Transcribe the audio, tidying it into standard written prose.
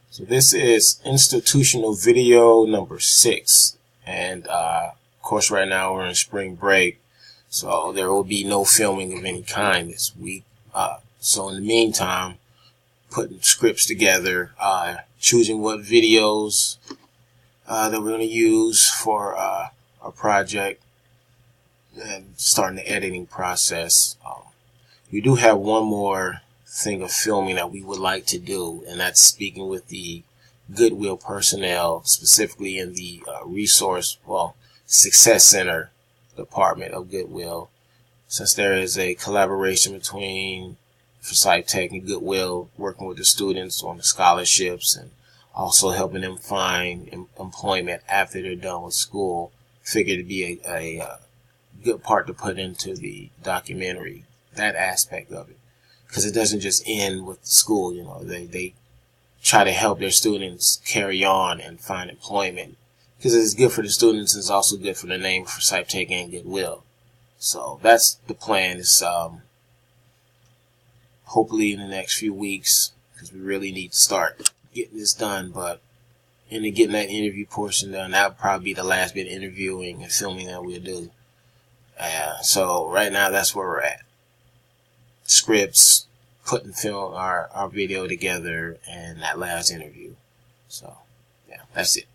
So this is institutional video number 6. And of course right now we're in spring break, so there will be no filming of any kind this week. So in the meantime, putting scripts together, choosing what videos that we're going to use for our project, and starting the editing process. We do have one more thing of filming that we would like to do, and that's speaking with the Goodwill personnel, specifically in the Success Center department of Goodwill, since there is a collaboration between Forsyth Tech and Goodwill, working with the students on the scholarships and also helping them find employment after they're done with school. Figured it'd be a good part to put into the documentary, that aspect of it, because it doesn't just end with the school. You know, they try to help their students carry on and find employment, because it's good for the students and it's also good for the name for Forsyth Tech and Goodwill. So that's the plan. Is hopefully in the next few weeks, because we really need to start getting this done. But in getting that interview portion done, that would probably be the last bit of interviewing and filming that we'll do. So right now that's where we're at. Scripts, putting our video together, and that last interview. So yeah, that's it.